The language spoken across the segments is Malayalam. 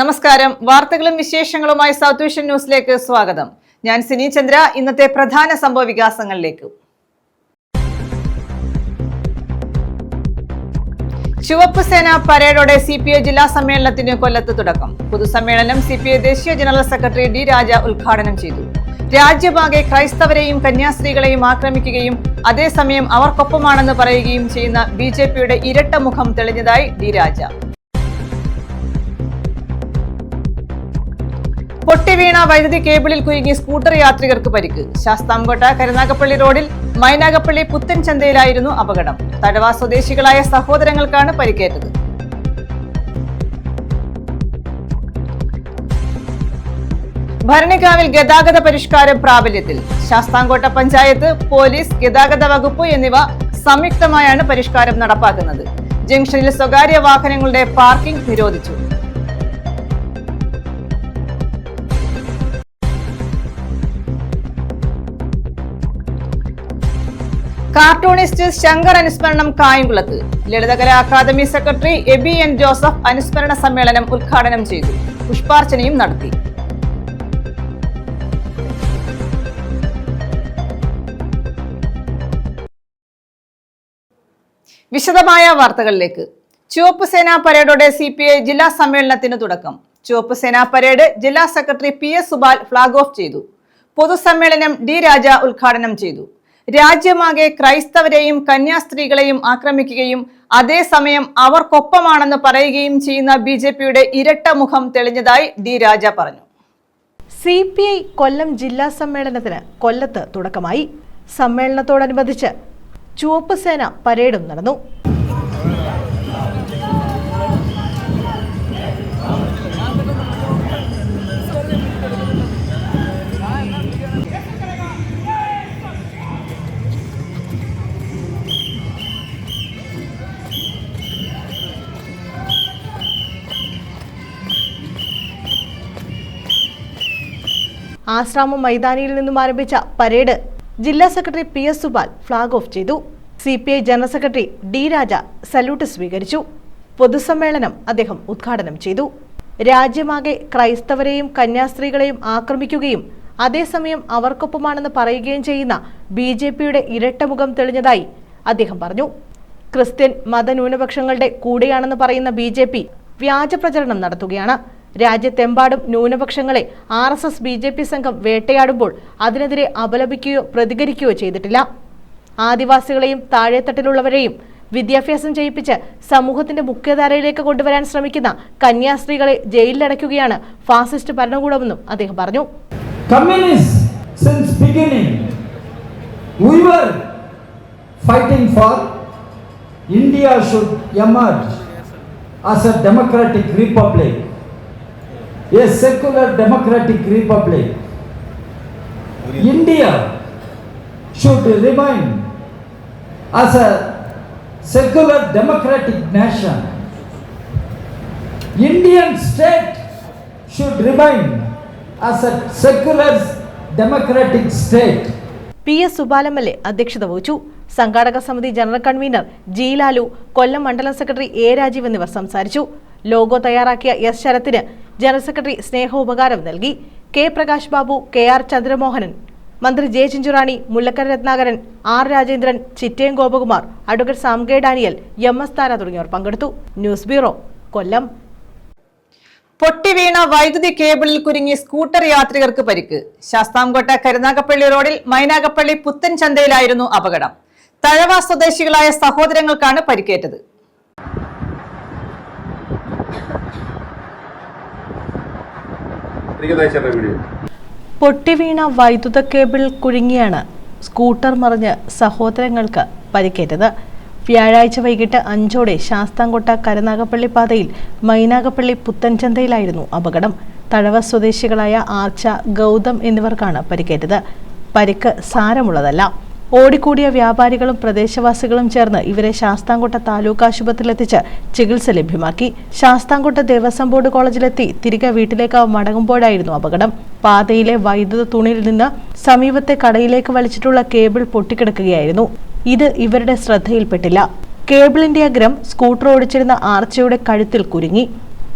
നമസ്കാരം. വാർത്തകളും വിശേഷങ്ങളുമായി സൗത്ത് വിഷൻ ന്യൂസിലേക്ക് സ്വാഗതം. ഞാൻ സിനി ചന്ദ്ര. ഇന്നത്തെ പ്രധാന സംഭവ വികാസങ്ങളിലേക്ക്. ചുവപ്പ് സേന പരേഡോടെ CPI ജില്ലാ സമ്മേളനത്തിന് കൊല്ലത്ത് തുടക്കം. പൊതുസമ്മേളനം CPI ദേശീയ ജനറൽ സെക്രട്ടറി D. രാജ ഉദ്ഘാടനം ചെയ്തു. രാജ്യമാകെ ക്രൈസ്തവരെയും കന്യാസ്ത്രീകളെയും ആക്രമിക്കുകയും അതേസമയം അവർക്കൊപ്പമാണെന്ന് പറയുകയും ചെയ്യുന്ന BJPയുടെ ഇരട്ട മുഖം തെളിഞ്ഞതായി D. രാജ. പൊട്ടിവീണ വൈദ്യുതി കേബിളിൽ കുരുങ്ങി സ്കൂട്ടർ യാത്രികർക്ക് പരിക്ക്. ശാസ്താംകോട്ട കരുനാഗപ്പള്ളി റോഡിൽ മൈനാഗപ്പള്ളി പുത്തൻ ചന്തയിലായിരുന്നു അപകടം. തഴവ സ്വദേശികളായ സഹോദരങ്ങൾക്കാണ് പരിക്കേറ്റത്. ഭരണിക്കാവിൽ ഗതാഗത പരിഷ്കാരം പ്രാബല്യത്തിൽ. ശാസ്താംകോട്ട പഞ്ചായത്ത്, പോലീസ്, ഗതാഗത വകുപ്പ് എന്നിവ സംയുക്തമായാണ് പരിഷ്കാരം നടപ്പാക്കുന്നത്. ജംഗ്ഷനിൽ സ്വകാര്യ വാഹനങ്ങളുടെ പാർക്കിംഗ് നിരോധിച്ചു. കാർട്ടൂണിസ്റ്റ് ശങ്കർ അനുസ്മരണം കായംകുളത്ത്. Lalithakala Akademi secretary AB N Joseph അനുസ്മരണ സമ്മേളനം ഉദ്ഘാടനം ചെയ്തു. പുഷ്പാർച്ചനയും നടത്തി. വിശദമായ വാർത്തകളിലേക്ക്. ചുവപ്പ് സേന പരേഡോടെ CPI ജില്ലാ സമ്മേളനത്തിന് തുടക്കം. ചുവപ്പ് സേന പരേഡ് ജില്ലാ secretary PS Subal flag off ചെയ്തു. പൊതുസമ്മേളനം D. രാജ ഉദ്ഘാടനം ചെയ്തു. രാജ്യമാകെ ക്രൈസ്തവരെയും കന്യാസ്ത്രീകളെയും ആക്രമിക്കുകയും അതേസമയം അവർക്കൊപ്പമാണെന്ന് പറയുകയും ചെയ്യുന്ന BJPയുടെ ഇരട്ട മുഖം തെളിഞ്ഞതായി D. രാജ പറഞ്ഞു. CPI കൊല്ലം ജില്ലാ സമ്മേളനത്തിന് കൊല്ലത്ത് തുടക്കമായി. സമ്മേളനത്തോടനുബന്ധിച്ച് ചുവപ്പ് സേന പരേഡും നടന്നു. ആശ്രാമം മൈതാനിയിൽ നിന്നും ആരംഭിച്ച പരേഡ് ജില്ലാ secretary PS Subal flag off ചെയ്തു. CPI general secretary D. Raja salute സ്വീകരിച്ചു. പൊതുസമ്മേളനം അദ്ദേഹം ഉദ്ഘാടനം ചെയ്തു. രാജ്യമാകെ ക്രൈസ്തവരെയും കന്യാസ്ത്രീകളെയും ആക്രമിക്കുകയും അതേസമയം അവർക്കൊപ്പമാണെന്ന് പറയുകയും ചെയ്യുന്ന BJPയുടെ ഇരട്ടമുഖം തെളിഞ്ഞതായി അദ്ദേഹം പറഞ്ഞു. ക്രിസ്ത്യൻ മതന്യൂനപക്ഷങ്ങളുടെ കൂടെയാണെന്ന് പറയുന്ന BJP വ്യാജ പ്രചരണം നടത്തുകയാണ്. രാജ്യത്തെമ്പാടും ന്യൂനപക്ഷങ്ങളെ RSS BJP സംഘം വേട്ടയാടുമ്പോൾ അതിനെതിരെ അപലപിക്കുകയോ പ്രതികരിക്കുകയോ ചെയ്തിട്ടില്ല. ആദിവാസികളെയും താഴെത്തട്ടിലുള്ളവരെയും വിദ്യാഭ്യാസം ചെയ്യിപ്പിച്ച് സമൂഹത്തിന്റെ മുഖ്യധാരയിലേക്ക് കൊണ്ടുവരാൻ ശ്രമിക്കുന്ന കന്യാസ്ത്രീകളെ ജയിലിലടയ്ക്കുകയാണ് ഫാസിസ്റ്റ് ഭരണകൂടമെന്നും അദ്ദേഹം പറഞ്ഞു. Since beginning, we were fighting for India should emerge as a democratic republic, a secular democratic republic. India should remain as a secular democratic nation. Indian state should remain as a secular democratic state. PS Subal MLA അധ്യക്ഷത വഹിച്ചു. സംഘാടക സമിതി ജനറൽ കൺവീനർ G. ലാലു, കൊല്ലം മണ്ഡലം സെക്രട്ടറി A. രാജീവ് എന്നിവർ സംസാരിച്ചു. ലോഗോ തയ്യാറാക്കിയ S. ശരത്തിന് ജനറൽ സെക്രട്ടറി സ്നേഹോപകാരം നൽകി. K. പ്രകാശ് ബാബു, KR ചന്ദ്രമോഹനൻ, മന്ത്രി J. Chinchu Rani, Mullakkara Ratnakaran, R. Rajendran, Chittayam Gopakumar, advocate Sam K Daniel, MS താര തുടങ്ങിയവർ പങ്കെടുത്തു. ന്യൂസ് ബ്യൂറോ, കൊല്ലം. പൊട്ടിവീണ വൈദ്യുതി കേബിളിൽ കുരുങ്ങി സ്കൂട്ടർ യാത്രികർക്ക് പരിക്ക്. ശാസ്താംകോട്ട കരുനാഗപ്പള്ളി റോഡിൽ മൈനാഗപ്പള്ളി പുത്തൻ ചന്തയിലായിരുന്നു അപകടം. തഴവ സ്വദേശികളായ സഹോദരങ്ങൾക്കാണ് പരിക്കേറ്റത്. പൊട്ടിവീണ വൈദ്യുത കേബിൾ കുരുങ്ങിയാണ് സ്കൂട്ടർ മറിഞ്ഞ് സഹോദരങ്ങൾക്ക് പരിക്കേറ്റത്. വ്യാഴാഴ്ച വൈകിട്ട് 5ഓടെ ശാസ്താംകോട്ട കരുനാഗപ്പള്ളി പാതയിൽ മൈനാഗപ്പള്ളി പുത്തൻചന്തയിലായിരുന്നു അപകടം. തഴവ സ്വദേശികളായ ആർച്ച, ഗൗതം എന്നിവർക്കാണ് പരിക്കേറ്റത്. പരിക്ക് സാരമുള്ളതല്ല. ഓടിക്കൂടിയ വ്യാപാരികളും പ്രദേശവാസികളും ചേർന്ന് ഇവരെ ശാസ്താംകോട്ട താലൂക്ക് ആശുപത്രിയിലെത്തിച്ച് ചികിത്സ ലഭ്യമാക്കി. ശാസ്താംകോട്ട ദേവസ്വം ബോർഡ് കോളേജിലെത്തി തിരികെ വീട്ടിലേക്ക് മടങ്ങുമ്പോഴായിരുന്നു അപകടം. പാതയിലെ വൈദ്യുത തൂണിൽ നിന്ന് സമീപത്തെ കടയിലേക്ക് വലിച്ചിട്ടുള്ള കേബിൾ പൊട്ടിക്കിടക്കുകയായിരുന്നു. ഇത് ഇവരുടെ ശ്രദ്ധയിൽപ്പെട്ടില്ല. കേബിളിന്റെ അഗ്രം സ്കൂട്ടർ ഓടിച്ചിരുന്ന ആർച്ചയുടെ കഴുത്തിൽ കുരുങ്ങി.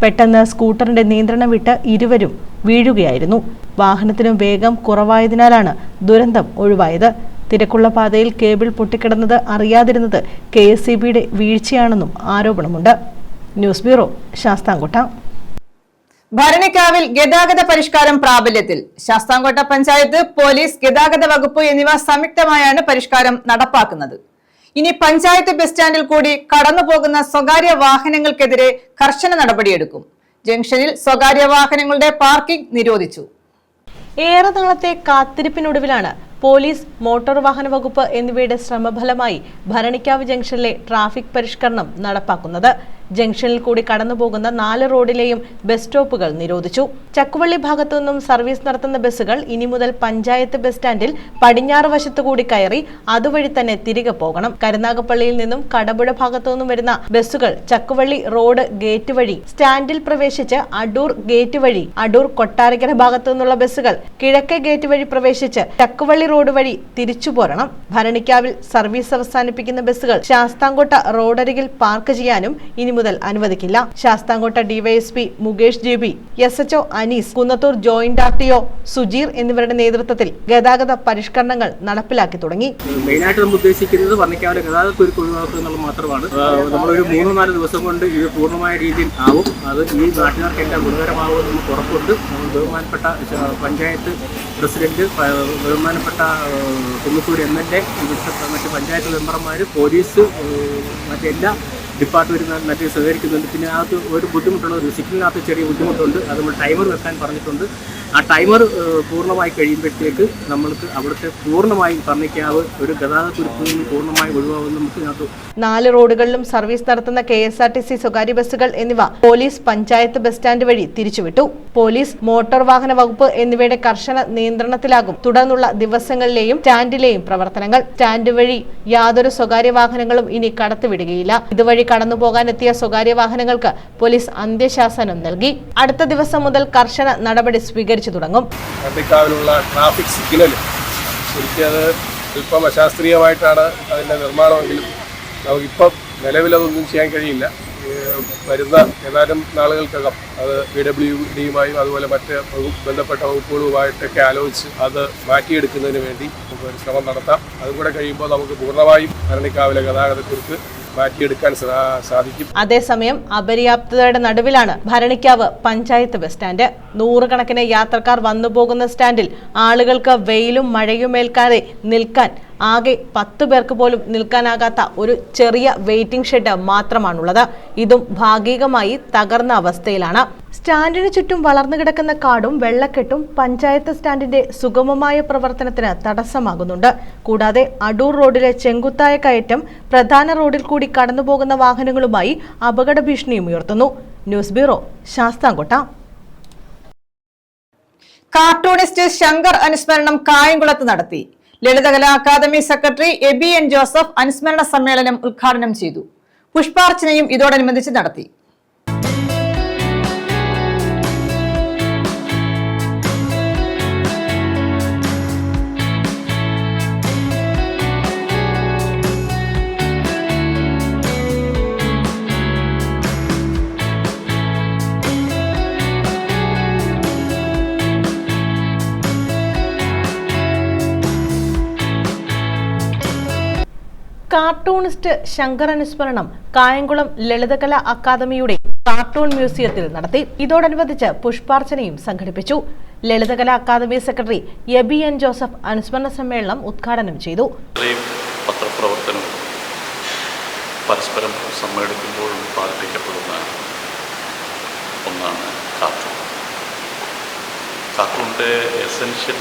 പെട്ടെന്ന് സ്കൂട്ടറിന്റെ നിയന്ത്രണം വിട്ട് ഇരുവരും വീഴുകയായിരുന്നു. വാഹനത്തിനും വേഗം കുറവായതിനാലാണ് ദുരന്തം ഒഴിവായത്. തിരക്കുള്ള പാതയിൽ കേബിൾ പൊട്ടിക്കിടന്നത് അറിയാതിരുന്നത് KSEBയുടെ വീഴ്ചയാണെന്നും ആരോപണമുണ്ട്. News bureau, Sasthamkotta. ഭരണിക്കാവിൽ ഗതാഗത പരിഷ്കാരം പ്രാബല്യത്തിൽ. ശാസ്താംകോട്ട പഞ്ചായത്ത്, പോലീസ്, ഗതാഗത വകുപ്പ് എന്നിവ സംയുക്തമായാണ് പരിഷ്കാരം നടപ്പാക്കുന്നത്. ഇനി പഞ്ചായത്ത് ബസ് സ്റ്റാൻഡിൽ കൂടി കടന്നുപോകുന്ന സ്വകാര്യ വാഹനങ്ങൾക്കെതിരെ കർശന നടപടിയെടുക്കും. ജംഗ്ഷനിൽ സ്വകാര്യ വാഹനങ്ങളുടെ പാർക്കിംഗ് നിരോധിച്ചു. ഏറെ നാളത്തെ കാത്തിരിപ്പിനൊടുവിലാണ് പോലീസ്, മോട്ടോർ വാഹന വകുപ്പ് എന്നിവയുടെ ശ്രമഫലമായി ഭരണിക്കാവ് ജംഗ്ഷനിലെ ട്രാഫിക് പരിഷ്കരണം നടപ്പാക്കുന്നത്. ജംഗ്ഷനിൽ കൂടി കടന്നുപോകുന്ന 4 റോഡിലെയും ബസ് സ്റ്റോപ്പുകൾ നിരോധിച്ചു. ചക്കുവള്ളി ഭാഗത്തു നിന്നും സർവീസ് നടത്തുന്ന ബസ്സുകൾ ഇനി മുതൽ പഞ്ചായത്ത് ബസ് സ്റ്റാൻഡിൽ പടിഞ്ഞാറ് വശത്തുകൂടി കയറി അതുവഴി തന്നെ തിരികെ പോകണം. കരുനാഗപ്പള്ളിയിൽ നിന്നും കടമ്പുഴ ഭാഗത്തു നിന്നും വരുന്ന ബസ്സുകൾ ചക്കുവള്ളി റോഡ് ഗേറ്റ് വഴി സ്റ്റാൻഡിൽ പ്രവേശിച്ച് അടൂർ ഗേറ്റ് വഴി, അടൂർ കൊട്ടാരക്കര ഭാഗത്തു നിന്നുള്ള ബസ്സുകൾ കിഴക്കേ ഗേറ്റ് വഴി പ്രവേശിച്ച് ചക്കുവള്ളി റോഡ് വഴി തിരിച്ചു പോരണം. ഭരണിക്കാവിൽ സർവീസ് അവസാനിപ്പിക്കുന്ന ബസ്സുകൾ ശാസ്താംകോട്ട റോഡരികിൽ പാർക്ക് ചെയ്യാനും ഇനി മുതൽ അനുവദിക്കില്ല. Sasthamcotta DYSP Mukesh JB, SHO Anees, Kunnathur joint RTO Sujeer എന്നിവരുടെ നേതൃത്വത്തിൽ ഗതാഗത പരിഷ്കരണങ്ങൾ നടപ്പിലാക്കി തുടങ്ങി. മെയിനായിട്ട് നമ്മൾ ഉദ്ദേശിക്കുന്നത് ഭരണിക്കാവിലെ ഗതാഗതക്കുരുക്ക് ഒഴിവാക്കുക എന്നുള്ളത് മാത്രമാണ്. നമ്മളൊരു 3-4 ദിവസം കൊണ്ട് ഇത് പൂർണ്ണമായ രീതിയിൽ ആവും. അത് ഈ നാട്ടുകാർക്ക് എല്ലാം ഗുണകരമാകുമെന്ന് നമുക്ക് ഉറപ്പുണ്ട്. ബഹുമാനപ്പെട്ട പഞ്ചായത്ത് പ്രസിഡന്റ്, ബഹുമാനപ്പെട്ട കുന്നത്തൂർ MLA, മറ്റ് പഞ്ചായത്ത് മെമ്പർമാർ, പോലീസ്, മറ്റെല്ലാ ഡിപ്പാർട്ട്മെൻറ്റ് മറ്റ് സഹകരിക്കുന്നുണ്ട്. പിന്നെ അതിനകത്ത് ഒരു ബുദ്ധിമുട്ടുള്ളത്, സിഗ്നലിനകത്ത് ചെറിയ ബുദ്ധിമുട്ടുണ്ട്. അത് നമ്മൾ ടൈമർ വെക്കാൻ പറഞ്ഞിട്ടുണ്ട്. ആ ടൈമർ പൂർണ്ണമായി കഴിയുമ്പോഴത്തേക്ക് നമ്മൾക്ക് അവിടുത്തെ പൂർണ്ണമായി ഭരണിക്കാവ് ഒരു ഗതാഗതക്കുരുക്കിൽ നിന്ന് പൂർണ്ണമായി ഒഴിവാകും. നമുക്ക് ഇതിനകത്ത് 4 റോഡുകളിലും സർവീസ് നടത്തുന്ന KSRTC സ്വകാര്യ ബസ്സുകൾ എന്നിവ പോലീസ്, പഞ്ചായത്ത് ബസ് സ്റ്റാൻഡ് വഴി തിരിച്ചുവിട്ടു. പോലീസ്, മോട്ടോർ വാഹന വകുപ്പ് എന്നിവയുടെ കർശന നിയന്ത്രണത്തിലാകും തുടർന്നുള്ള ദിവസങ്ങളിലെയും സ്റ്റാൻഡിലെയും പ്രവർത്തനങ്ങൾ. സ്റ്റാൻഡ് വഴി യാതൊരു സ്വകാര്യ വാഹനങ്ങളും ഇനി കടത്തിവിടുകയില്ല. ഇതുവഴി കടന്നുപോകാനെത്തിയ സ്വകാര്യ വാഹനങ്ങൾക്ക് പോലീസ് അന്ത്യശാസനം നൽകി. അടുത്ത ദിവസം മുതൽ കർശന നടപടി സ്വീകരിച്ചു തുടങ്ങും. ഭരണിക്കാവിലുള്ള ട്രാഫിക് സിഗ്നൽ ശരിക്കും അത് അല്പം അശാസ്ത്രീയമായിട്ടാണ് അതിൻ്റെ നിർമ്മാണമെങ്കിലും നമുക്കിപ്പം നിലവിലതൊന്നും ചെയ്യാൻ കഴിയില്ല. വരുന്ന ഏതാനും നാളുകൾക്കകം അത് PWDയുമായും അതുപോലെ മറ്റ് ബന്ധപ്പെട്ട വകുപ്പുകളുമായിട്ടൊക്കെ ആലോചിച്ച് അത് മാറ്റിയെടുക്കുന്നതിന് വേണ്ടി ഒരു ശ്രമം നടത്താം. അതും കൂടെ കഴിയുമ്പോൾ നമുക്ക് പൂർണ്ണമായും ഭരണിക്കാവിലെ ഗതാഗതക്കുരുക്ക് മാറ്റിയെടുക്കാൻ സാധിക്കും. അതേസമയം അപര്യാപ്തതയുടെ നടുവിലാണ് ഭരണിക്കാവ് പഞ്ചായത്ത് ബസ് സ്റ്റാൻഡ്. 100 കണക്കിന് യാത്രക്കാർ വന്നുപോകുന്ന സ്റ്റാൻഡിൽ ആളുകൾക്ക് വെയിലും മഴയും ഏൽക്കാതെ നിൽക്കാൻ ആകെ 10 പേർക്ക് പോലും നിൽക്കാനാകാത്ത ഒരു ചെറിയ വെയിറ്റിംഗ് ഷെഡ് മാത്രമാണുള്ളത്. ഇതും ഭാഗികമായി തകർന്ന അവസ്ഥയിലാണ്. സ്റ്റാൻഡിന് ചുറ്റും വളർന്നു കിടക്കുന്ന കാടും വെള്ളക്കെട്ടും പഞ്ചായത്ത് സ്റ്റാൻഡിന്റെ സുഗമമായ പ്രവർത്തനത്തിന് തടസ്സമാകുന്നുണ്ട്. കൂടാതെ അടൂർ റോഡിലെ ചെങ്കുത്തായ കയറ്റം പ്രധാന റോഡിൽ കൂടി കടന്നുപോകുന്ന വാഹനങ്ങളുമായി അപകട ഭീഷണിയും ഉയർത്തുന്നു. News bureau, Sasthamcotta. Cartoonist Shankar അനുസ്മരണം കായംകുളത്ത് നടത്തി. Lalithakala Akademi secretary AB N Joseph അനുസ്മരണ സമ്മേളനം ഉദ്ഘാടനം ചെയ്തു. പുഷ്പാർച്ചനയും ഇതോടനുബന്ധിച്ച് നടത്തി. കാർട്ടൂണിസ്റ്റ് ശങ്കർ അനുസ്മരണം കായംകുളം ലളിതകലാ അക്കാദമിയുടെ കാർട്ടൂൺ മ്യൂസിയത്തിൽ നടത്തി. ഇതോടനുബന്ധിച്ച് പുഷ്പാർച്ചനയും സംഘടിപ്പിച്ചു. Lalithakala Akademi secretary AB N Joseph അനുസ്മരണ സമ്മേളനം ഉദ്ഘാടനം ചെയ്തു. പത്രപ്രവർത്തനവും പരസ്പരം സമ്മേളിക്കുമ്പോൾ ഉത്പാദിപ്പിക്കപ്പെടുന്ന ഒന്നാണ് കാർട്ടൂൺ. കാർട്ടൂണിൻ്റെ എസെൻഷ്യൽ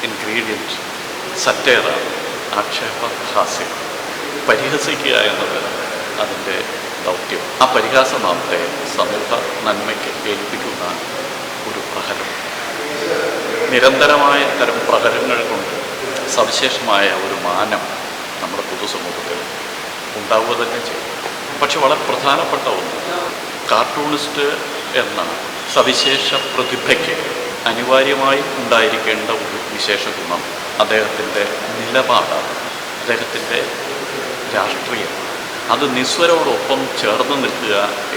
ഇൻഗ്രീഡിയൻറ്റ് സറ്റയറാണ്, ആക്ഷേപഹാസ്യം. പരിഹസിക്കുക എന്നത് അതിൻ്റെ ദൗത്യം. ആ പരിഹാസനാമത്തെ സമൂഹ നന്മയ്ക്ക് ഏൽപ്പിക്കുന്ന ഒരു പ്രഹരം. നിരന്തരമായ തരം പ്രഹരങ്ങൾ കൊണ്ട് സവിശേഷമായ ഒരു മാനം നമ്മുടെ പൊതുസമൂഹത്തിൽ ഉണ്ടാവുക തന്നെ ചെയ്യും. പക്ഷെ വളരെ പ്രധാനപ്പെട്ട ഒന്ന്, കാർട്ടൂണിസ്റ്റ് എന്ന സവിശേഷ പ്രതിഭയ്ക്ക് അനിവാര്യമായി ഉണ്ടായിരിക്കേണ്ട ഒരു വിശേഷ ഗുണം അദ്ദേഹത്തിൻ്റെ നിലപാടാണ്, അദ്ദേഹത്തിൻ്റെ രാഷ്ട്രീയം. അത് നിസ്വരോടൊപ്പം ചേർന്ന് നിൽക്കുക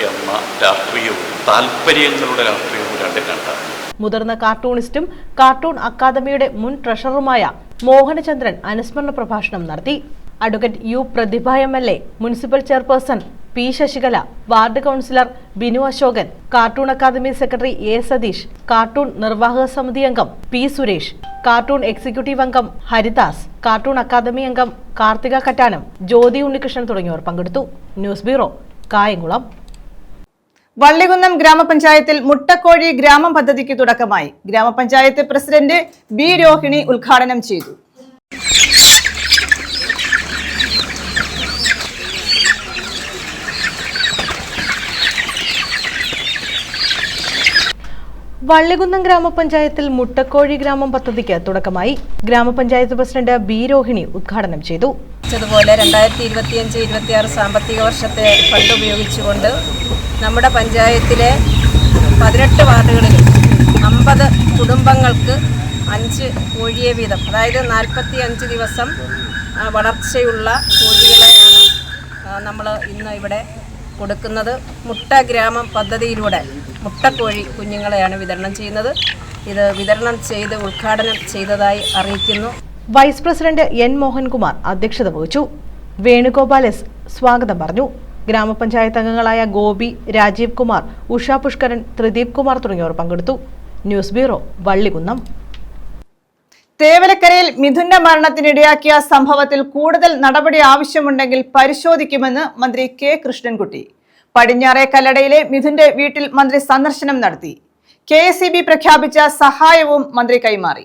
എന്ന രാഷ്ട്രീയവും താല്പര്യങ്ങളുടെ രാഷ്ട്രീയവും രണ്ടും രണ്ടാണ്. മുതിർന്ന കാർട്ടൂണിസ്റ്റും കാർട്ടൂൺ അക്കാദമിയുടെ മുൻ ട്രഷററുമായ മോഹനചന്ദ്രൻ അനുസ്മരണ പ്രഭാഷണം നടത്തി. Advocate U Prathibha MLA, municipal chairperson P Sasikala, ward councillor Binu Ashokan, cartoon Akademi secretary A Satheesh, cartoon നിർവാഹക സമിതി അംഗം പി സുരേഷ്, കാർട്ടൂൺ എക്സിക്യൂട്ടീവ് അംഗം ഹരിദാസ്, കാർട്ടൂൺ അക്കാദമി അംഗം കാർത്തിക കറ്റാനം, ജ്യോതി ഉണ്ണികൃഷ്ണൻ തുടങ്ങിയവർ പങ്കെടുത്തു. News bureau, Kayamkulam. വള്ളികുന്നം ഗ്രാമപഞ്ചായത്തിൽ മുട്ടക്കോഴി ഗ്രാമം പദ്ധതിക്ക് തുടക്കമായി. ഗ്രാമപഞ്ചായത്ത് പ്രസിഡന്റ് ബി രോഹിണി ഉദ്ഘാടനം ചെയ്തു. വള്ളികുന്നം ഗ്രാമപഞ്ചായത്തിൽ മുട്ടക്കോഴി ഗ്രാമം പദ്ധതിക്ക് തുടക്കമായി. ഗ്രാമപഞ്ചായത്ത് പ്രസിഡന്റ് ബി രോഹിണി ഉദ്ഘാടനം ചെയ്തു. അതുപോലെ 2025-26 സാമ്പത്തിക വർഷത്തെ ഫണ്ട് ഉപയോഗിച്ചുകൊണ്ട് നമ്മുടെ പഞ്ചായത്തിലെ 18 വാർഡുകളിലും 50 കുടുംബങ്ങൾക്ക് 5 കോഴിയെ വീതം, അതായത് 45 ദിവസം വളർച്ചയുള്ള കോഴികളെയാണ് നമ്മൾ ഇന്ന് ഇവിടെ കൊടുക്കുന്നത്. മുട്ട ഗ്രാമം പദ്ധതിയിലൂടെ മുട്ടക്കോഴി കുഞ്ഞുങ്ങളെയാണ് വിതരണം ചെയ്യുന്നത്. ഇത് വിതരണം ചെയ്ത് ഉദ്ഘാടനം ചെയ്തതായി അറിയിക്കുന്നു. വൈസ് പ്രസിഡന്റ് എൻ മോഹൻകുമാർ അധ്യക്ഷത വഹിച്ചു. വേണുഗോപാൽ എസ് സ്വാഗതം പറഞ്ഞു. ഗ്രാമപഞ്ചായത്ത് അംഗങ്ങളായ ഗോപി, രാജീവ് കുമാർ, ഉഷ പുഷ്കരൻ, ത്രിദീപ് കുമാർ തുടങ്ങിയവർ പങ്കെടുത്തു. News bureau, Vallikunnam. തേവലക്കരയിൽ മിഥുന്റെ മരണത്തിനിടയാക്കിയ സംഭവത്തിൽ കൂടുതൽ നടപടി ആവശ്യമുണ്ടെങ്കിൽ പരിശോധിക്കുമെന്ന് മന്ത്രി കെ കൃഷ്ണൻകുട്ടി. പടിഞ്ഞാറേ കല്ലടയിലെ മിഥുന്റെ വീട്ടിൽ മന്ത്രി സന്ദർശനം നടത്തി. KSEB പ്രഖ്യാപിച്ച സഹായവും മന്ത്രി കൈമാറി.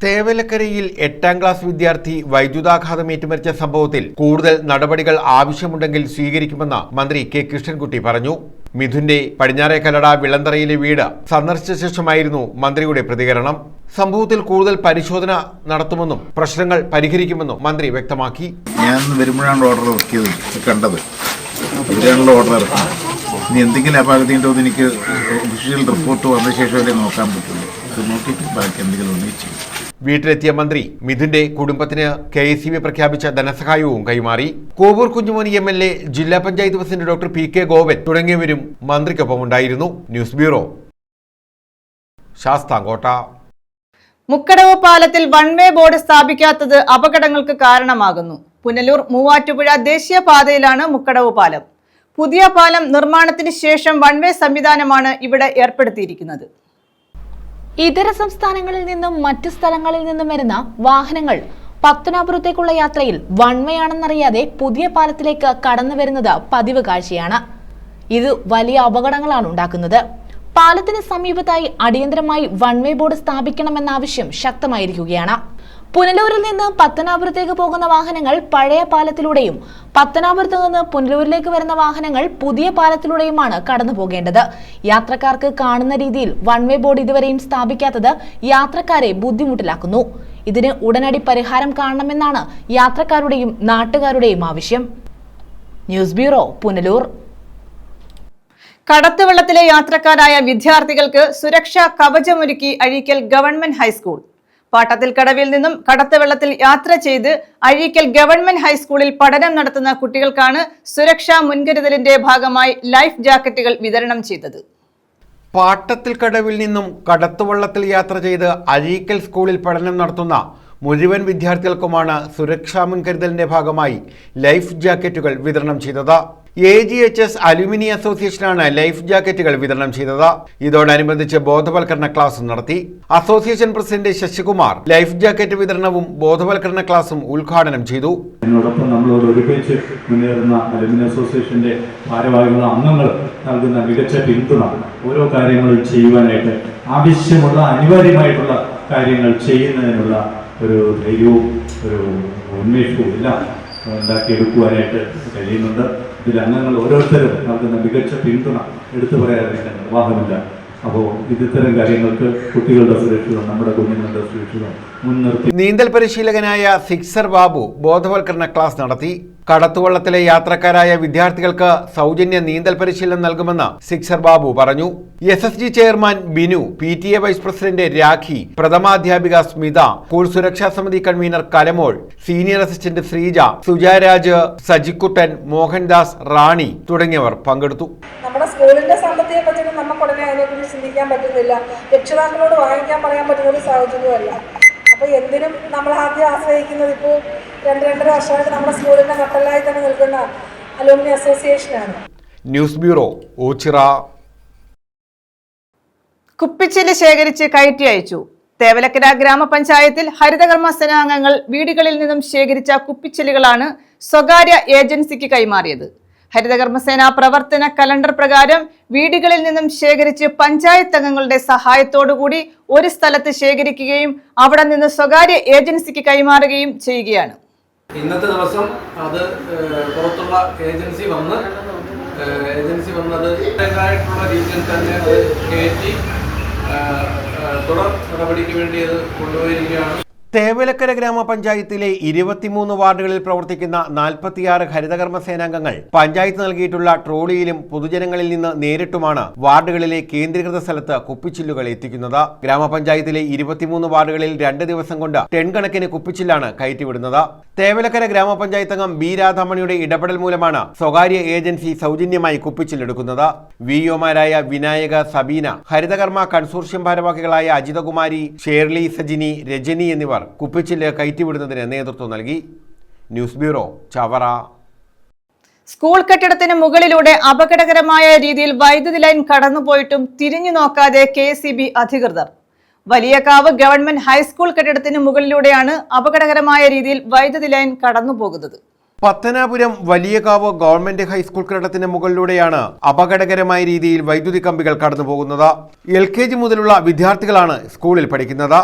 തേവലക്കരയിൽ 8ാം ക്ലാസ് വിദ്യാർത്ഥി വൈദ്യുതാഘാതമേറ്റ് മരിച്ച സംഭവത്തിൽ കൂടുതൽ നടപടികൾ ആവശ്യമുണ്ടെങ്കിൽ സ്വീകരിക്കുമെന്ന് മന്ത്രി കെ കൃഷ്ണൻകുട്ടി പറഞ്ഞു. മിഥുന്റെ പടിഞ്ഞാറേ കല്ലട വിളന്തറയിലെ വീട് സന്ദർശിച്ച ശേഷമായിരുന്നു മന്ത്രിയുടെ പ്രതികരണം. സംഭവത്തിൽ കൂടുതൽ പരിശോധന നടത്തുമെന്നും പ്രശ്നങ്ങൾ പരിഹരിക്കുമെന്നും മന്ത്രി വ്യക്തമാക്കി. ഞാൻ വരുമ്പോഴാണ് ഓർഡർ കണ്ടത്, അതിനാണല്ലോ ഓർഡർ ഇറക്കി. ഇനി എന്തെങ്കിലും അപാകത ഉണ്ടോ എന്ന് എനിക്ക് ഒഫീഷ്യൽ റിപ്പോർട്ട് വന്ന ശേഷമല്ലേ നോക്കാൻ പറ്റുള്ളൂ. അത് നോക്കിയിട്ട് ബാക്കി എന്തെങ്കിലും ഒന്നിച്ചു. വീട്ടിലെത്തിയ മന്ത്രി മിഥുന്റെ കുടുംബത്തിന് KSEB പ്രഖ്യാപിച്ച ധനസഹായവും കൈമാറി. കോവൂർ കുഞ്ഞുമോൻ MLA, ജില്ലാ panchayat president doctor PK Govan തുടങ്ങിയവരും മന്ത്രിക്കൊപ്പമുണ്ടായിരുന്നു. News bureau, Sasthamkotta. മുക്കടവ് പാലത്തിൽ വൺവേ ബോർഡ് സ്ഥാപിക്കാത്തത് അപകടങ്ങൾക്ക് കാരണമാകുന്നു. പുനലൂർ മൂവാറ്റുപുഴ ദേശീയപാതയിലാണ് മുക്കടവ് പാലം. പുതിയ പാലം നിർമ്മാണത്തിന് ശേഷം വൺവേ സംവിധാനമാണ് ഇവിടെ ഏർപ്പെടുത്തിയിരിക്കുന്നത്. ഇതര സംസ്ഥാനങ്ങളിൽ നിന്നും മറ്റ് സ്ഥലങ്ങളിൽ നിന്നും വരുന്ന വാഹനങ്ങൾ പത്തനാപുരത്തേക്കുള്ള യാത്രയിൽ വൺവേ ആണെന്നറിയാതെ പുതിയ പാലത്തിലേക്ക് കടന്നു വരുന്നത് പതിവ് കാഴ്ചയാണ്. ഇത് വലിയ അപകടങ്ങളാണ് ഉണ്ടാക്കുന്നത്. പാലത്തിന് സമീപത്തായി അടിയന്തരമായി വൺവേ ബോർഡ് സ്ഥാപിക്കണമെന്ന ആവശ്യം ശക്തമായിരിക്കുകയാണ്. പുനലൂരിൽ നിന്ന് പത്തനാപുരത്തേക്ക് പോകുന്ന വാഹനങ്ങൾ പഴയ പാലത്തിലൂടെയും പത്തനാപുരത്ത് നിന്ന് പുനലൂരിലേക്ക് വരുന്ന വാഹനങ്ങൾ പുതിയ പാലത്തിലൂടെയുമാണ് കടന്നു പോകേണ്ടത്. യാത്രക്കാർക്ക് കാണുന്ന രീതിയിൽ വൺവേ ബോർഡ് ഇതുവരെയും സ്ഥാപിക്കാത്തത് യാത്രക്കാരെ ബുദ്ധിമുട്ടിലാക്കുന്നു. ഇതിന് ഉടനടി പരിഹാരം കാണണമെന്നാണ് യാത്രക്കാരുടെയും നാട്ടുകാരുടെയും ആവശ്യം. News bureau, Punalur. കടത്തുവള്ളത്തിലെ യാത്രക്കാരായ വിദ്യാർത്ഥികൾക്ക് സുരക്ഷാ കവചമൊരുക്കി അഴീക്കൽ ഗവൺമെന്റ് ഹൈസ്കൂൾ. പാട്ടത്തിൽ കടവിൽ നിന്നും കടത്തുവള്ളത്തിൽ യാത്ര ചെയ്ത് അഴീക്കൽ ഗവൺമെന്റ് ഹൈസ്കൂളിൽ പഠനം നടത്തുന്ന കുട്ടികൾക്കാണ് സുരക്ഷാ മുൻകരുതലിന്റെ ഭാഗമായി ലൈഫ് ജാക്കറ്റുകൾ വിതരണം ചെയ്തത്. പാട്ടത്തിൽ കടവിൽ നിന്നും കടത്തുവള്ളത്തിൽ യാത്ര ചെയ്ത് അഴീക്കൽ സ്കൂളിൽ പഠനം നടത്തുന്ന മുഴുവൻ വിദ്യാർത്ഥികൾക്കുമാണ് സുരക്ഷാ മുൻകരുതലിന്റെ ഭാഗമായി ലൈഫ് ജാക്കറ്റുകൾ വിതരണം ചെയ്തത്. AGHS അലുമിനി അസോസിയേഷനാണ് ലൈഫ് ജാക്കറ്റുകൾ വിതരണം ചെയ്തത്. ഇതോടനുബന്ധിച്ച് ബോധവൽക്കരണ ക്ലാസും നടത്തി. Association president Sasikumar life jacket വിതരണവും ബോധവൽക്കരണ ക്ലാസും ഉദ്ഘാടനം ചെയ്തു. ഇതിനോടൊപ്പം നമ്മളോട് ഒരുമിച്ച് മുന്നേറുന്ന അലുമിനി അസോസിയേഷന്റെ ഭാരവാഹികൾ, അംഗങ്ങൾ നൽകുന്ന മികച്ച പിന്തുണ, ഓരോ കാര്യങ്ങളും ചെയ്യുവാനായിട്ട് ആവശ്യമുള്ള അനിവാര്യമായിട്ടുള്ള കാര്യങ്ങൾ ചെയ്യുന്നതിനുള്ള ഒരു ധൈര്യവും ഒരു ഉന്മേഷവും എല്ലാം ഉണ്ടാക്കിയെടുക്കുവാനായിട്ട് കഴിയുന്നുണ്ട്. ഇതിൽ അംഗങ്ങൾ ഓരോരുത്തരും നൽകുന്ന മികച്ച പിന്തുണ എടുത്തു പറയാതിരിക്കാൻ നിർവാഹമില്ല. അപ്പോൾ ഇത്തരം കാര്യങ്ങൾക്ക് കുട്ടികളുടെ സുരക്ഷിതം, നമ്മുടെ കുഞ്ഞുങ്ങളുടെ സുരക്ഷിതം മുൻനിർത്തി. നീന്തൽ പരിശീലകനായ സിക്സർ ബാബു ബോധവൽക്കരണ ക്ലാസ് നടത്തി. കടത്തുവള്ളത്തിലെ യാത്രക്കാരായ വിദ്യാർത്ഥികൾക്ക് സൗജന്യ നീന്തൽ പരിശീലനം നൽകുമെന്ന് സിക്സർ ബാബു പറഞ്ഞു. SSG chairman Binu, PTA vice president Rakhi, പ്രഥമാധ്യാപിക സ്മിത, സ്കൂൾ സുരക്ഷാ സമിതി convener Kalamol, senior assistant Sreeja, Sujaraj, Sajikuttan, Mohandas, Rani തുടങ്ങിയവർ പങ്കെടുത്തു. നമ്മുടെ സ്കൂളിന്റെ സാമ്പത്തിക ബജറ്റ് നമുക്ക് ഉടനെ അതിനെക്കുറിച്ച് ചിന്തിക്കാൻ പറ്റുന്നില്ല. രക്ഷിതാക്കളോട് വാങ്ങിക്കാൻ പറയാൻ പറ്റുന്ന ഒരു സാഹചര്യമല്ല. അപ്പോൾ എന്തിനും നമ്മൾ ആദ്യം ആശ്രയിക്കുന്നത് ഇപ്പോൾ 2-2.5 വർഷമായിട്ട് നമ്മുടെ സ്കൂളിന്റെ നട്ടലായി തന്നെ നിൽക്കുന്ന അലൂമിനി അസോസിയേഷനാണ്. News bureau, Ochira. കുപ്പിച്ചില്ല് ശേഖരിച്ച് കയറ്റി അയച്ചു. തേവലക്കര ഗ്രാമപഞ്ചായത്തിൽ ഹരിതകർമ്മ സേനാംഗങ്ങൾ വീടുകളിൽ നിന്നും ശേഖരിച്ച കുപ്പിച്ചില്ലുകളാണ് സ്വകാര്യ ഏജൻസിക്ക് കൈമാറിയത്. ഹരിതകർമ്മസേന പ്രവർത്തന കലണ്ടർ പ്രകാരം വീടുകളിൽ നിന്നും ശേഖരിച്ച് പഞ്ചായത്ത് അംഗങ്ങളുടെ സഹായത്തോടുകൂടി ഒരു സ്ഥലത്ത് ശേഖരിക്കുകയും അവിടെ നിന്ന് സ്വകാര്യ ഏജൻസിക്ക് കൈമാറുകയും ചെയ്യുകയാണ്. ഇന്നത്തെ ദിവസം അത് പുറത്തുള്ള ഏജൻസി വന്നത് അതിൻ്റെതായിട്ടുള്ള രീതിയിൽ തന്നെ അത് കയറ്റി തുടർ നടപടിക്ക് വേണ്ടി അത് കൊണ്ടുപോയിരിക്കുകയാണ്. തേവലക്കര ഗ്രാമപഞ്ചായത്തിലെ 23 വാർഡുകളിൽ പ്രവർത്തിക്കുന്ന 46 ഹരിതകർമ്മ സേനാംഗങ്ങൾ പഞ്ചായത്ത് നൽകിയിട്ടുള്ള ട്രോളിയിലും പൊതുജനങ്ങളിൽ നിന്ന് നേരിട്ടുമാണ് വാർഡുകളിലെ കേന്ദ്രീകൃത സ്ഥലത്ത് കുപ്പിച്ചില്ലുകൾ എത്തിക്കുന്നത്. ഗ്രാമപഞ്ചായത്തിലെ 23 വാർഡുകളിൽ 2 ദിവസം കൊണ്ട് ടൺ കണക്കിന് കുപ്പിച്ചില്ലാണ് കയറ്റിവിടുന്നത്. തേവലക്കര ഗ്രാമപഞ്ചായത്ത് അംഗം ബി രാധാമണിയുടെ ഇടപെടൽ മൂലമാണ് സ്വകാര്യ ഏജൻസി സൗജന്യമായി കുപ്പിച്ചില്ലെടുക്കുന്നത്. വിഒമാരായ വിനായക, സബീന, ഹരിതകർമ്മ കൺസോർഷ്യം ഭാരവാഹികളായ അജിതകുമാരി, ഷേർലി, സജിനി, രജനി എന്നിവർ കുപ്പിച്ചില്ല് കയറ്റിവിടുന്നതിന് നേതൃത്വം നൽകി. News bureau, Chavara. സ്കൂൾ കെട്ടിടത്തിന് മുകളിലൂടെ അപകടകരമായ രീതിയിൽ വൈദ്യുതി ലൈൻ കടന്നുപോയിട്ടും തിരിഞ്ഞു നോക്കാതെ KSEB അധികൃതർ. വലിയകാവ് ഗവൺമെന്റ് ഹൈസ്കൂൾ കെട്ടിടത്തിന് മുകളിലൂടെയാണ് അപകടകരമായ രീതിയിൽ വൈദ്യുതി ലൈൻ കടന്നുപോകുന്നത്. പത്തനാപുരം വലിയകാവ് ഗവൺമെന്റ് ഹൈസ്കൂൾ കെട്ടിടത്തിന് മുകളിലൂടെയാണ് അപകടകരമായ രീതിയിൽ വൈദ്യുതി കമ്പികൾ കടന്നുപോകുന്നത്. LKG മുതലുള്ള വിദ്യാർത്ഥികളാണ് സ്കൂളിൽ പഠിക്കുന്നത്.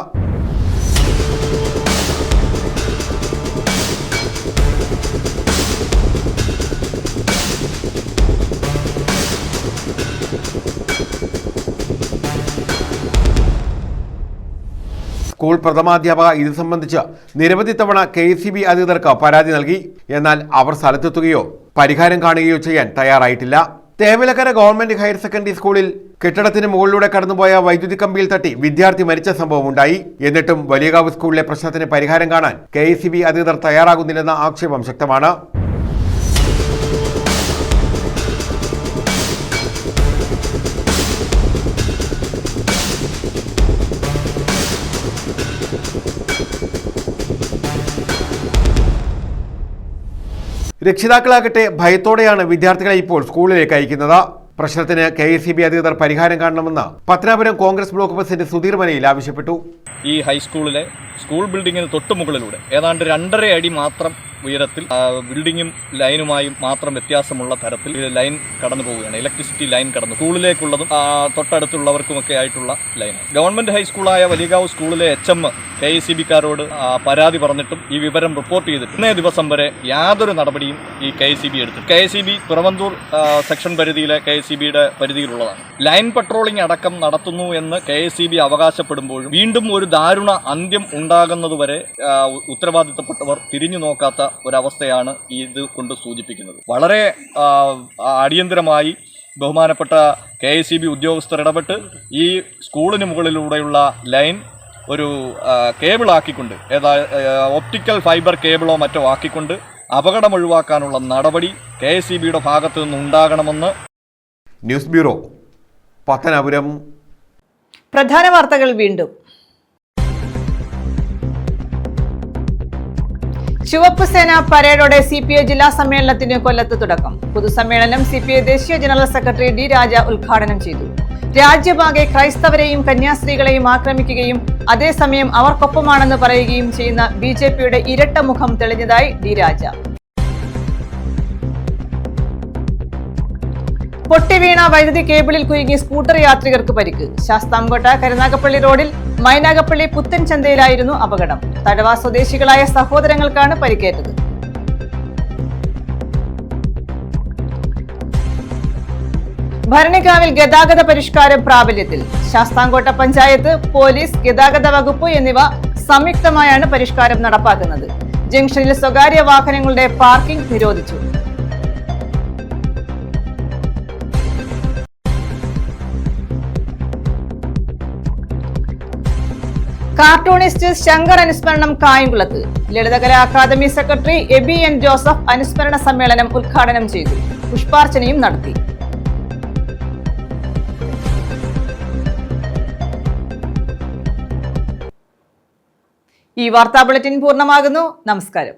സ്കൂൾ പ്രഥമാധ്യാപക ഇത് സംബന്ധിച്ച് നിരവധി തവണ KSEB അധികൃതർക്ക് പരാതി നൽകി. എന്നാൽ അവർ സ്ഥലത്തെത്തുകയോ പരിഹാരം കാണുകയോ ചെയ്യാൻ തയ്യാറായിട്ടില്ല. തേവലക്കര ഗവൺമെന്റ് ഹയർ സെക്കൻഡറി സ്കൂളിൽ കെട്ടിടത്തിന് മുകളിലൂടെ കടന്നുപോയ വൈദ്യുതി കമ്പിയിൽ തട്ടി വിദ്യാർത്ഥി മരിച്ച സംഭവം ഉണ്ടായി. എന്നിട്ടും വലിയകാവ് സ്കൂളിലെ പ്രശ്നത്തിന് പരിഹാരം കാണാൻ KSEB അധികൃതർ തയ്യാറാകുന്നില്ലെന്ന ആക്ഷേപം ശക്തമാണ്. രക്ഷിതാക്കളാകട്ടെ ഭയത്തോടെയാണ് വിദ്യാർത്ഥികളെ ഇപ്പോൾ സ്കൂളിലേക്ക് അയക്കുന്നത്. പ്രശ്നത്തിന് KSEB അധികൃതർ പരിഹാരം കാണണമെന്ന് പത്തനാപുരം കോൺഗ്രസ് ബ്ലോക്ക് പ്രസിഡന്റ് സുധീർ മനയിൽ ആവശ്യപ്പെട്ടു. ഈ ഹൈസ്കൂളിലെ സ്കൂൾ ബിൽഡിങ്ങിന് തൊട്ടു മുകളിലൂടെ ഏതാണ്ട് 2.5 അടി മാത്രം ഉയരത്തിൽ ബിൽഡിങ്ങും ലൈനുമായും മാത്രം വ്യത്യാസമുള്ള തരത്തിൽ ലൈൻ കടന്നു പോവുകയാണ്. ഇലക്ട്രിസിറ്റി ലൈൻ കടന്നു സ്കൂളിലേക്കുള്ളതും തൊട്ടടുത്തുള്ളവർക്കുമൊക്കെ ആയിട്ടുള്ള ലൈൻ. ഗവൺമെന്റ് ഹൈസ്കൂളായ വലിയകാവ് സ്കൂളിലെ HM KSEB-കാരോട് പരാതി പറഞ്ഞിട്ടും ഈ വിവരം റിപ്പോർട്ട് ചെയ്തിട്ട് ഇന്നേ ദിവസം വരെ യാതൊരു നടപടിയും ഈ KSEB എടുത്തു. KSEB പിറവന്തൂർ സെക്ഷൻ പരിധിയിലെ KSEB-യുടെ പരിധിയിലുള്ളതാണ്. ലൈൻ പട്രോളിംഗ് അടക്കം നടത്തുന്നു എന്ന് KSEB അവകാശപ്പെടുമ്പോഴും വീണ്ടും ഒരു ദാരുണ അന്ത്യം ഉണ്ടാകുന്നതുവരെ ഉത്തരവാദിത്തപ്പെട്ടവർ തിരിഞ്ഞു നോക്കാത്ത ഒരവസ്ഥയാണ് ഇത് കൊണ്ട് സൂചിപ്പിക്കുന്നത്. വളരെ അടിയന്തരമായി ബഹുമാനപ്പെട്ട KSEB ഉദ്യോഗസ്ഥർ ഇടപെട്ട് ഈ സ്കൂളിന് മുകളിലൂടെയുള്ള ലൈൻ ഒരു കേബിളാക്കിക്കൊണ്ട് ഒപ്റ്റിക്കൽ ഫൈബർ കേബിളോ മറ്റോ ആക്കിക്കൊണ്ട് അപകടം ഒഴിവാക്കാനുള്ള നടപടി KSEB-യുടെ ഭാഗത്തു നിന്ന് ഉണ്ടാകണമെന്ന്. News bureau, Pathanapuram. പ്രധാന വാർത്തകൾ വീണ്ടും. ചുവപ്പ് സേന പരേഡോടെ CPI ജില്ലാ സമ്മേളനത്തിന് കൊല്ലത്ത് തുടക്കം. പൊതുസമ്മേളനം CPI ദേശീയ ജനറൽ സെക്രട്ടറി D. രാജ ഉദ്ഘാടനം ചെയ്തു. രാജ്യമാകെ ക്രൈസ്തവരെയും കന്യാസ്ത്രീകളെയും ആക്രമിക്കുകയും അതേസമയം അവർക്കൊപ്പമാണെന്ന് പറയുകയും ചെയ്യുന്ന BJP-യുടെ ഇരട്ട മുഖം തെളിഞ്ഞതായി D. രാജ. പൊട്ടിവീണ വൈദ്യുതി കേബിളിൽ കുരുങ്ങി സ്കൂട്ടർ യാത്രികർക്ക് പരിക്ക്. ശാസ്താംകോട്ട കരുനാഗപ്പള്ളി റോഡിൽ മൈനാഗപ്പള്ളി പുത്തൻ ചന്തയിലായിരുന്നു അപകടം. തടവ സ്വദേശികളായ സഹോദരങ്ങൾക്കാണ് പരിക്കേറ്റത്. ഭരണികാവിൽ ഗതാഗത പരിഷ്കാരം പ്രാബല്യത്തിൽ. ശാസ്താംകോട്ട പഞ്ചായത്ത്, പോലീസ്, ഗതാഗത വകുപ്പ് എന്നിവ സംയുക്തമായാണ് പരിഷ്കാരം നടപ്പാക്കുന്നത്. ജംഗ്ഷനിൽ സ്വകാര്യ വാഹനങ്ങളുടെ പാർക്കിംഗ് നിരോധിച്ചു. കാർട്ടൂണിസ്റ്റ് ശങ്കർ അനുസ്മരണം കായംകുളത്ത്. Lalithakala Akademi secretary AB N Joseph അനുസ്മരണ സമ്മേളനം ഉദ്ഘാടനം ചെയ്തു. പുഷ്പാർച്ചനയും നടത്തി. ഈ വാർത്താ ബുള്ളറ്റിൻ പൂർണ്ണമാകുന്നു. നമസ്കാരം.